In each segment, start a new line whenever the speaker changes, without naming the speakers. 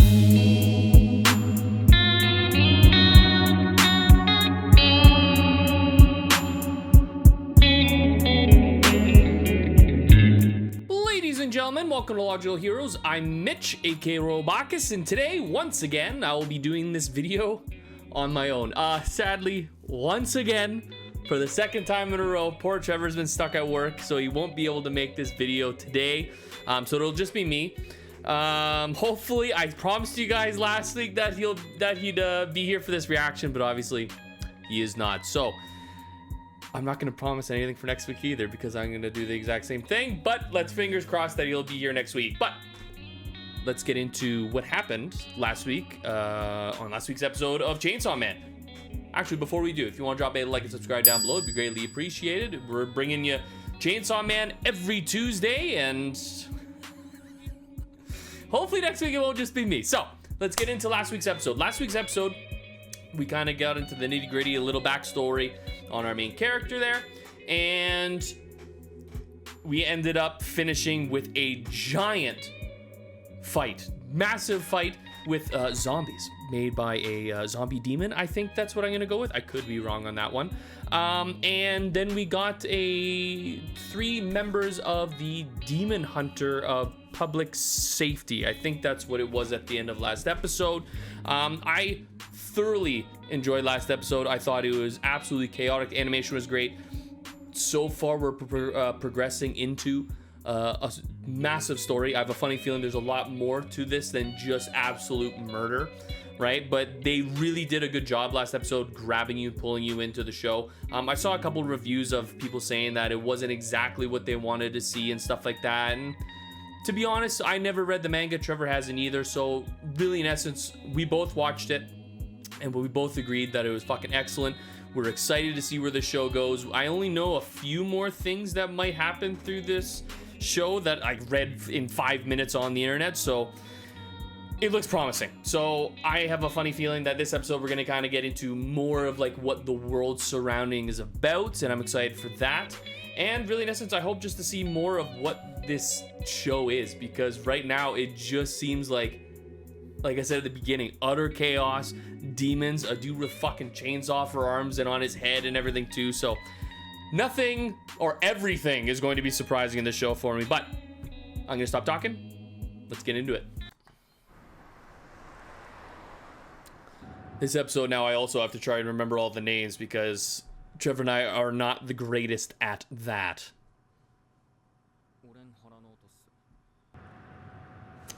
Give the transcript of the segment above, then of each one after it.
Ladies and gentlemen, welcome to Logical Heroes. I'm Mitch, aka Robakis, and today, once again, I will be doing this video on my own. Sadly, once again, for the second time in a row, poor Trevor's been stuck at work, so he won't be able to make this video today. So it'll just be me. Hopefully, I promised you guys last week that he'd be here for this reaction, but obviously, he is not. So I'm not going to promise anything for next week either, because I'm going to do the exact same thing, but let's fingers crossed that he'll be here next week. But let's get into what happened last week on last week's episode of Chainsaw Man. Actually, before we do, if you want to drop a like and subscribe down below, it'd be greatly appreciated. We're bringing you Chainsaw Man every Tuesday, and hopefully next week it won't just be me. So let's get into last week's episode. Last week's episode, we kind of got into the nitty gritty, a little backstory on our main character there, and we ended up finishing with a giant fight, massive fight with zombies made by a zombie demon. I think that's what I'm gonna go with. I could be wrong on that one. And then we got three members of the Demon Hunter of Public Safety. I think that's what it was at the end of last episode. I thoroughly enjoyed last episode. I thought it was absolutely chaotic. The animation was great. So far, we're progressing into a massive story. I have a funny feeling there's a lot more to this than just absolute murder, right? But they really did a good job last episode grabbing you, pulling you into the show. I saw a couple of reviews of people saying that it wasn't exactly what they wanted to see and stuff like that. And to be honest, I never read the manga. Trevor hasn't either. So really, in essence, we both watched it and we both agreed that it was fucking excellent. We're excited to see where the show goes. I only know a few more things that might happen through this show that I read in 5 minutes on the internet, so it looks promising. So I have a funny feeling that this episode we're going to kind of get into more of like what the world surrounding is about, and I'm excited for that. And really, in essence, I hope just to see more of what this show is, because right now it just seems like I said at the beginning, utter chaos, demons, a dude with fucking chainsaw for arms and on his head and everything too. So nothing or everything is going to be surprising in this show for me, but I'm gonna stop talking. Let's get into it. This episode now I also have to try and remember all the names because Trevor and I are not the greatest at that.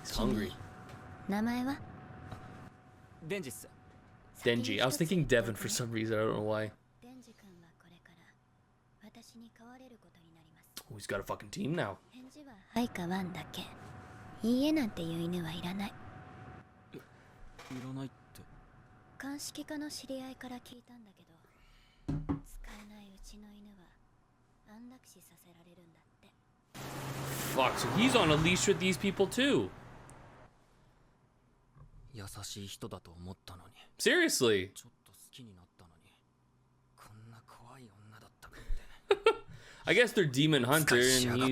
He's hungry. Denji. I was thinking Devin for some reason. I don't know why. Oh, he's got a fucking team now. Fuck, so he's on a leash with these people too. Seriously. I guess they're Demon Hunter and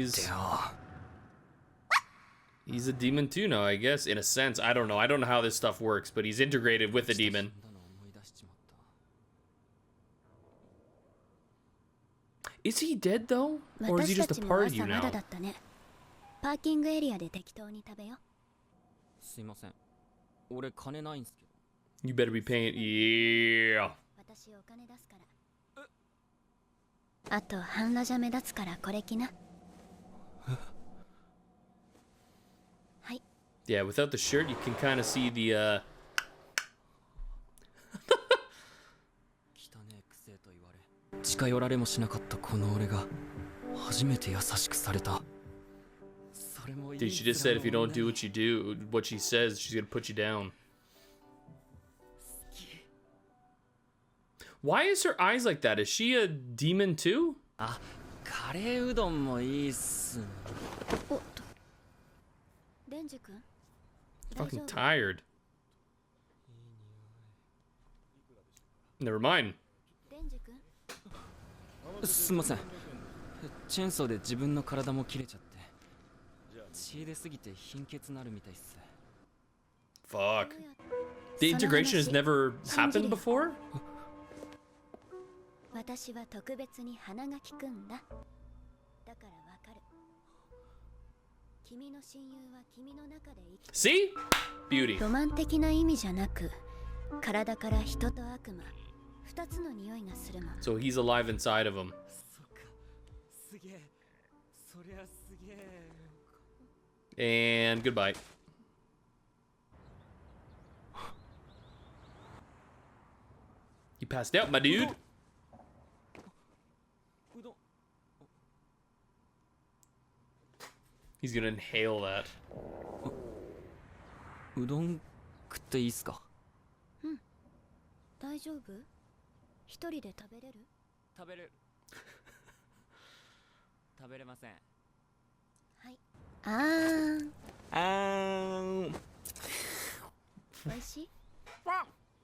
he's a demon too now, I guess, in a sense. I don't know how this stuff works, but he's integrated with the demon. Is he dead though? Or is he just a part of you now? You better be paying. Yeah. Yeah, without the shirt, you can kind of see the Dude, she just said if you don't do what she says, she's gonna put you down. Why is her eyes like that? Is she a demon too? Fucking tired. Never mind.
すみません。チェーンソーで自分の体も切れちゃって。血出すぎて貧血なるみたいっす。
Fuck. The integration has never happened before?
私は特別に鼻が利くんだ。だからわかる。君の親友は君の中で生きて
See? Beauty.
ロマン的な意味じゃなく、体から人と悪魔、二つの匂いがするもん。
So he's alive inside of him.
そっかすげえそりゃすげえ
And goodbye. You passed out, my dude.
うどん
He's gonna inhale that.
うどん食っていいっすか？
大丈夫？一人で食べれる？
食べれる食べれません。
はい。あ
あーん
美味しい？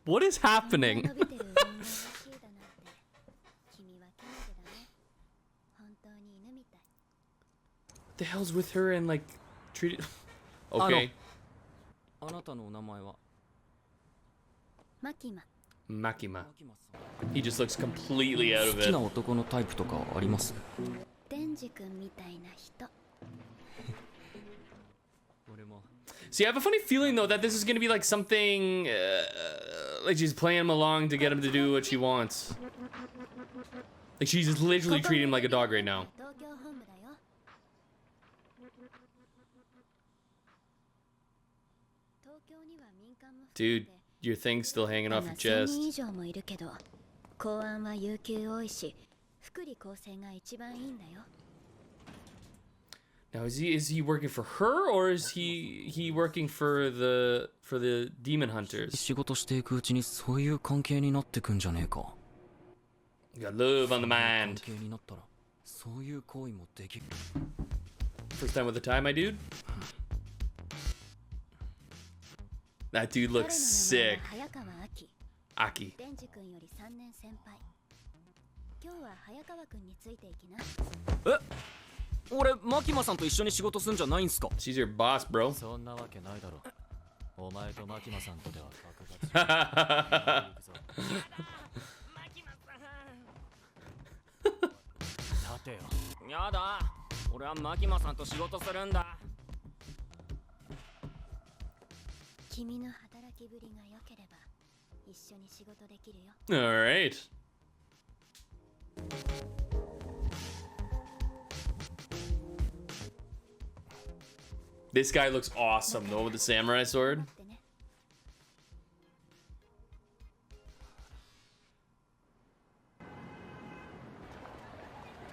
What is
こんな
happening?
伸びてるうどんが美味しいだなんて。君はキメテだね。本当に犬みたい。
What the hell's with her and like treated? Okay.
あなたのお名前は？
マキマ。
Makima.
マキマさん。
He just looks completely out of
好きな
it.
男のタイプとかあります？
デンジ君みたいな人。
俺も
See, I have a funny feeling though that this is gonna be like something like she's playing him along to get him to do what she wants. Like she's just literally treating him like a dog right now.
東京本部だよ。東京には民間も含め
Dude,
て
your thing's still hanging off your
1000 人
chest.
以上もいるけど、公安は有給多いし、福利厚生が一番いいんだよ。
Now is he working for her or is he working for the demon hunters?
仕事していくうちにそういう関係になってくんじゃねえか。
You got love on the
関
mind.
係になったらそういう行為もできる。
First time with a tie, my dude. That dude
彼の名前
looks
は
sick.
早川明。
Aki.
デンジ君より3年先輩。今日は早川君についていきな。
俺マキマさんと一緒に仕事すんじゃないんすか？
She's your boss, bro.
そんなわけないだろ。お前とマキマさんとでは格が違う。立てよ。やだ。俺はマキマさんと仕事するんだ。
君の働きぶりが良ければ一緒に仕事できるよ。
All right. This guy looks awesome, though, with the samurai sword.
待ってね。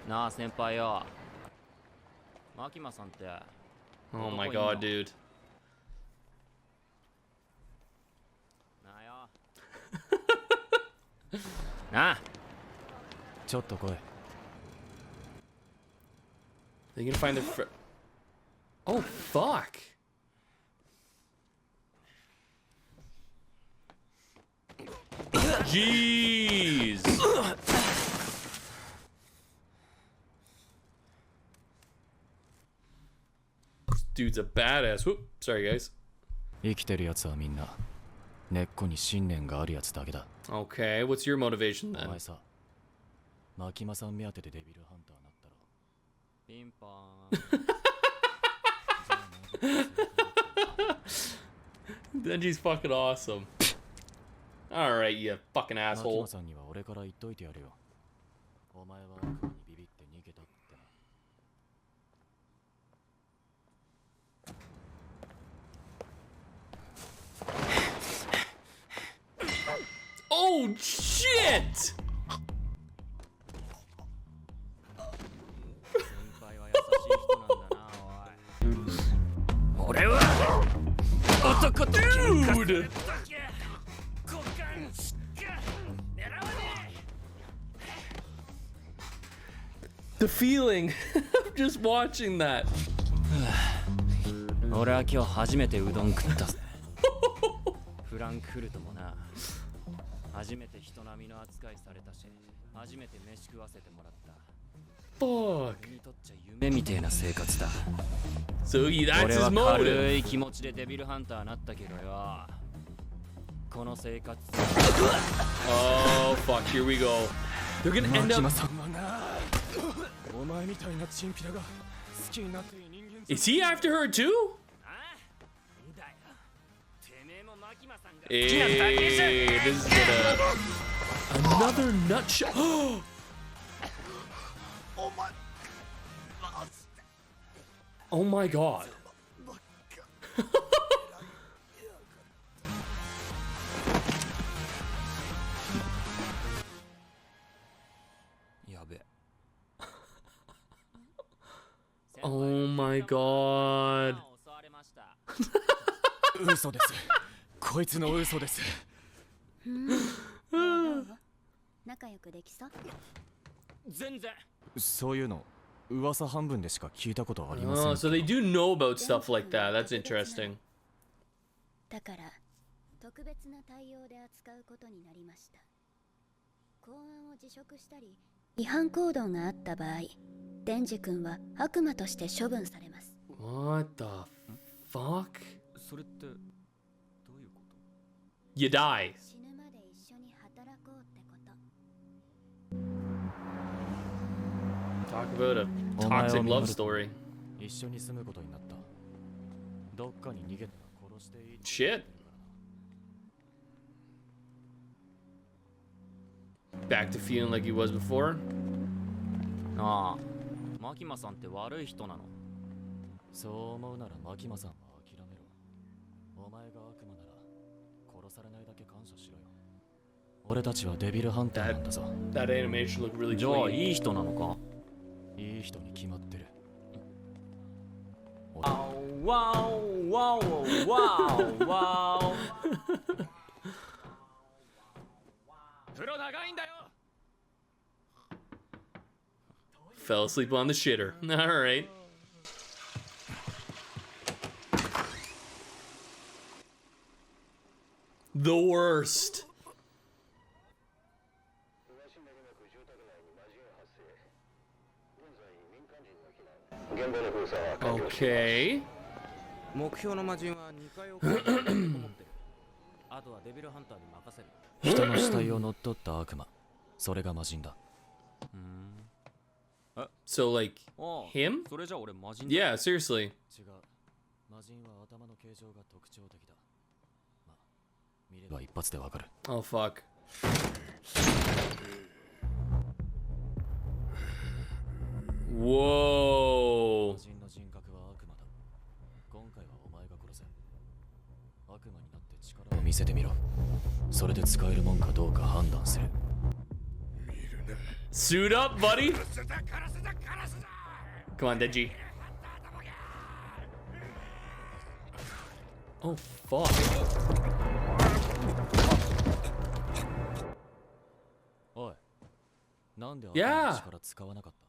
なあ先輩よ。マキマさんって。
Oh my god, dude.
なあよ。なあ。ちょっと来い。
They gonna find their Oh, fuck. Jeez. This dude's a badass. Whoop. Sorry, guys.
生きてるやつはみんな根っこに信念があるやつだけだ。
Okay, what's your motivation
お
then?
前さ、マキマさん目当てでデビルハンターなったろ。ピンポーン。
Denji's fucking awesome. Alright, you fucking
マキマ
asshole.
さんには俺から言っといてやるよ。お前は悪魔にビビって逃げたってな。
Oh, shit!
先輩は優しい人なんだな、おい。俺は男と喧嘩する
Dude!
だけ。股間しか狙わね
The feeling of just watching that.
え。俺は今日初めてうどん食ったぜ。フランクフルトもな。初めて人並みの扱いされたし、初めて飯食わせてもらった。
fuck?
にとっちゃ夢みてえな生活だ。
So that's
俺
his
は
motive.
軽い気持ちでデビルハンターなったけどよ。この生活
Oh fuck, here we go. They're gonna end up.
さんはな、お前みたいなチンピラが好きになっていい人間
Is he after her too?
だよ。てめえもマキマさんが
Hey, this is gonna. Another nutshot. Oh my god.
やべえ。
Oh my god.
襲われました。
嘘です。こいつの嘘です。
どう仲良くできそう？
全然。
そういうの噂半分でしか聞いたことありませ
Oh,
ん。
so they do know about stuff like that. That's interesting.
だから特別な対応で扱うことになりました。公安を辞職したり違反行動があった場合、デンジ君は悪魔として処分されます。
What the fuck?
それってどういうこと？
You die.
死ぬまで一緒に働こうってこと。
Talk about a toxic love story.
一緒に住むことになった。どっかに逃げたら殺していい。
Shit. Back to feeling like he was before.
ああ、マキマさんって悪い人なの？
そう思うならマキマさんは諦めろ。お前が悪魔なら殺されないだけ感謝しろよ。俺たちはデビルハンターなんだぞ。
That animation looked really
じゃあ
clean.
いい人なのか？
いい人に決まってる。
わおわおわおわおわお。風呂長いんだよ。
Fell asleep on the shitter. All right. The worst. Okay.
目標の魔人は2回送ると思ってる。あとはデビルハンターに任せる。
人の死体を乗っ取った悪魔。それが魔人だ。
So, like,
ああ
him?
それじゃ俺魔人だ。
Yeah, seriously.
違う。魔人は頭の形状が特徴的だ。まあ、見れば一発でわかる。
Oh, fuck. Whoa.
魔人の人格は悪魔だ。今回はお前が殺せ。悪魔になって力を見せてみろ。それで使えるもんかどうか判断する。
Suit up, buddy. Come on, Denji. Oh, fuck.
おい、なんで悪
Yeah.
魔の力使わなかった？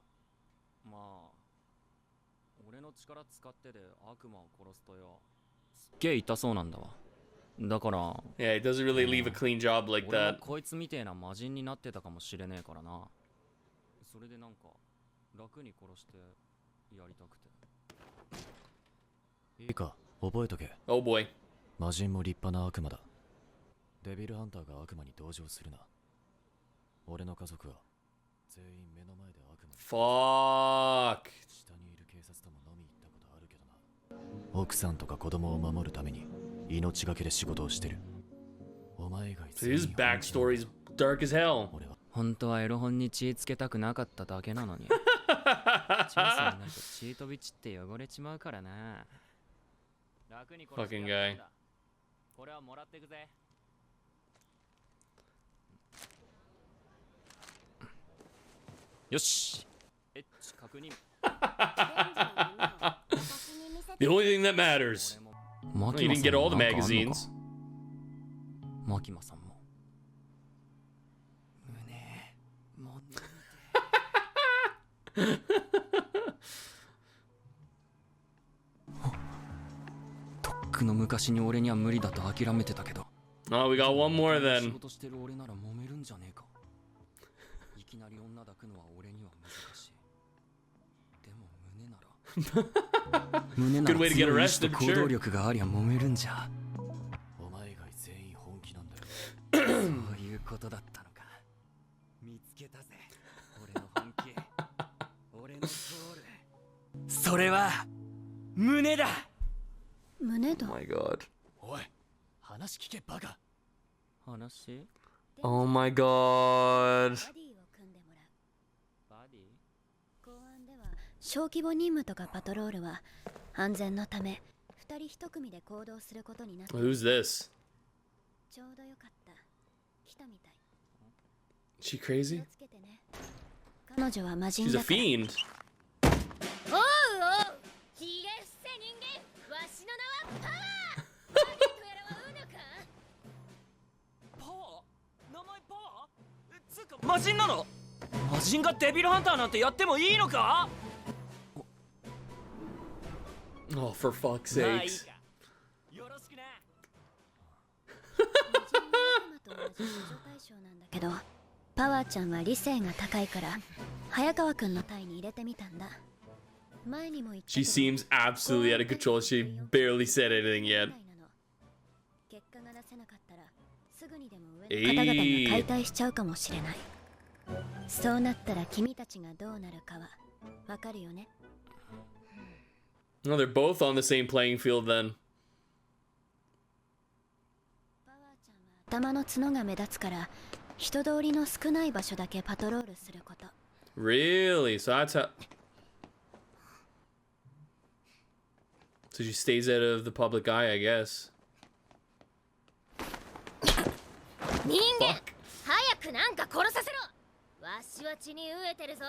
まあ、俺の力使ってで悪魔を殺すとよ。すっげえ痛そうなんだわ。だから、
Yeah, it doesn't really leave a clean job like
俺も
that.
こいつみてえな魔人になってたかもしれねえからな。それでなんか、楽に殺してやりたくて。
いいか、覚えとけ。
Oh boy.
魔人も立派な悪魔だ。デビルハンターが悪魔に同情するな。俺の家族は全員目の前で悪魔に。
Fuck.
下にいる警察とも飲み行ったことあるけどな。奥さんとか子供を守るために命がけで仕事をしてる。お前以外
So his backstory is dark as hell.
俺は
本当はエロ本に血つけたくなかっただけなのに。チャンスになると血飛び散って汚れちまうからな。楽に殺してやったんだ。これはもらってくぜ。よし。エッチ確認。
The only thing that matters.
マ
Well, you didn't get all the
なんかあんのか
magazines.
マキマさんも。胸もんでみて。とっくの昔に俺には無理だと諦めてたけど。
Oh, we got one more
仕
then.
事してる俺なら揉めるんじゃねえか。いきなり女抱くのは俺には難しい。胸な
Good
ら
way to get
強い意志と
arrested,
行
sure.
動力がありゃ揉めるんじゃ。
お前以外全員本気なんだよ。
そういうことだったのか。見つけたぜ。俺の本気。俺のゴール。それは胸だ。
胸だ。
my god.
おい、話聞けバカ。
話
Oh my god.
バディを組んでもらう。
バディ
公安では小規模任務とかパトロールは安全のため2人1組で行動することになっている。
Who's this?
ちょうどよかった。来たみたい。
She
気
crazy?
をつけてね。彼女は魔人
She's
だ
a
から。
fiend.
おうおう、ひげ伏せ人間、わしの名はパワー。ターゲットやらはうぬか。
パワー？名前パワー？つうか魔人なの？魔人がデビルハンターなんてやってもいいのか？
Oh, for fuck's
まあいい
sakes.
か。よろしくな。
魔人の悪魔と同じ駆除対象なんだけど、パワーちゃんは理性が高いから早川くんの隊に入れてみたんだ。前にも言ったけ
She
ど
seems absolutely out of control. She barely said anything yet.
結果が出せなかったらすぐにでも上の方々が解体しちゃうかもしれない。そうなったら君たちがどうなるかはわかるよね。
No, they're both on the same playing field then.
パワーちゃんは頭の角が目立つから人通りの少ない場所だけパトロールすること。
Really? So that's how. So she stays out of the public eye, I guess.
人間
Fuck.
早くなんか殺させろ。わしは血に飢えてるぞ。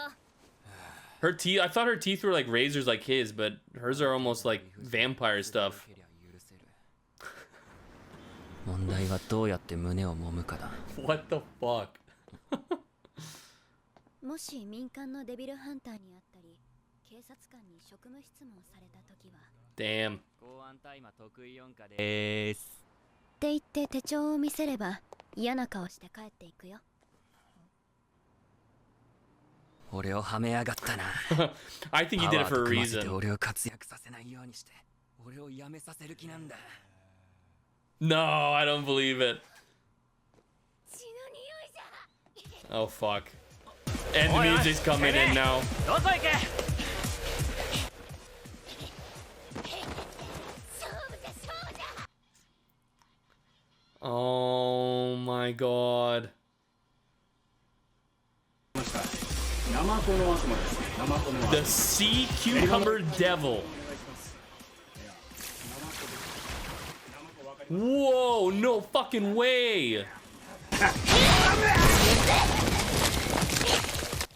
Her teeth. I thought her teeth were like razors, like his, but hers are almost like vampire stuff.
問題はどうやって胸を揉むかだ。
What the fuck?
もし民間のデビルハンターに会ったり警察官に職務質問された時は
Damn.
公安大麻得意音歌でーす。
って言って手帳を見せれば嫌な顔して帰っていくよ。
俺をはめやがったな。
I think he did it for a
組ませて
reason.
俺を活躍させないようにして俺を辞めさせる気なんだ。
No, I don't believe it.
血の匂いじゃ。
Oh fuck. And the music's coming in now.
どこ行け。
勝負じゃ勝負じゃ。
Oh my god.
ナマコの悪魔です。ナマコの悪魔。
The sea cucumber devil. Whoa, no fucking way.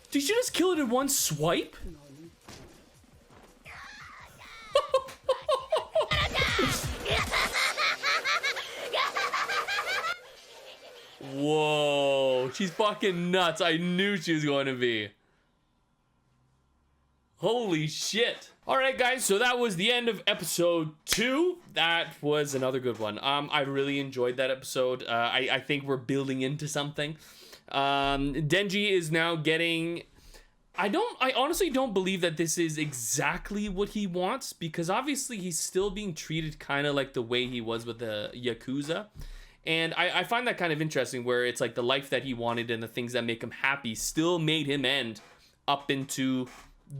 Did you just kill it in one swipe? Whoa, she's fucking nuts. I knew she was going to be. Holy shit. All right, guys, so that was the end of episode 2. That was another good one. I really enjoyed that episode. I think we're building into something. Denji is now getting... I honestly don't believe that this is exactly what he wants, because obviously he's still being treated kind of like the way he was with the Yakuza. And I find that kind of interesting, where it's like the life that he wanted and the things that make him happy still made him end up into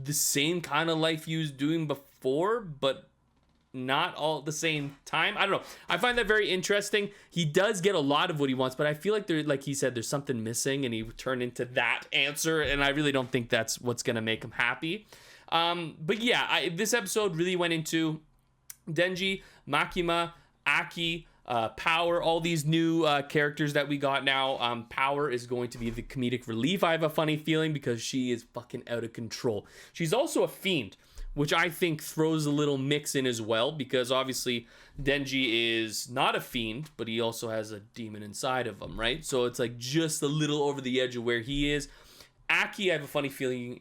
the same kind of life he was doing before, but not all at the same time. I don't know. I find that very interesting. He does get a lot of what he wants, but I feel like like he said, there's something missing, and he turned into that answer, and I really don't think that's what's gonna make him happy. But yeah, this episode really went into Denji, Makima, Aki, Power, all these new characters that we got now. Power is going to be the comedic relief, I have a funny feeling, because she is fucking out of control. She's also a fiend, which I think throws a little mix in as well, because obviously Denji is not a fiend, but he also has a demon inside of him, right? So it's like just a little over the edge of where he is. Aki, I have a funny feeling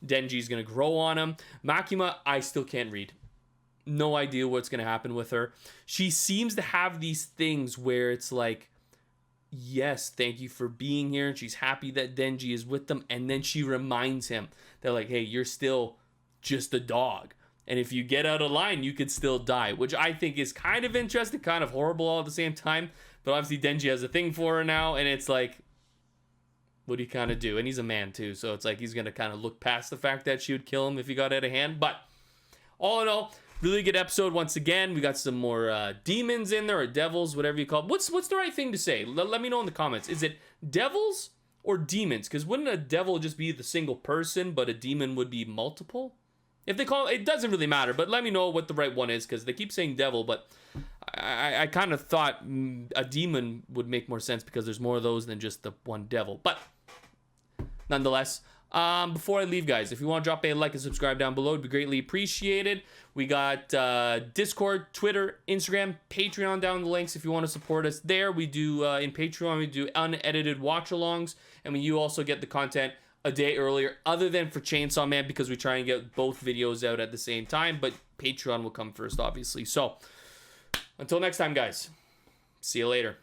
Denji is going to grow on him. Makima, I still can't read. No idea what's going to happen with her. She seems to have these things where it's like, yes, thank you for being here. And she's happy that Denji is with them. And then she reminds him that, like, hey, you're still just a dog. And if you get out of line, you could still die, which I think is kind of interesting, kind of horrible all at the same time. But obviously Denji has a thing for her now, and it's like, what do you kind of do? And he's a man too, so it's like he's going to kind of look past the fact that she would kill him if he got out of hand. But all in all, really good episode once again. We got some more demons in there, or devils, whatever you call it. What's the right thing to say? Let me know in the comments. Is it devils or demons? Because wouldn't a devil just be the single person, but a demon would be multiple? If they call it doesn't really matter, but let me know what the right one is, because they keep saying devil, but I kind of thought a demon would make more sense because there's more of those than just the one devil. But nonetheless, before I leave, guys, if you want to drop a like and subscribe down below, it'd be greatly appreciated. We got Discord, Twitter, Instagram, Patreon down in the links if you want to support us there. We do, in Patreon, we do unedited watch-alongs, and you also get the content a day earlier, other than for Chainsaw Man, because we try and get both videos out at the same time, but Patreon will come first, obviously. So, until next time, guys, see you later.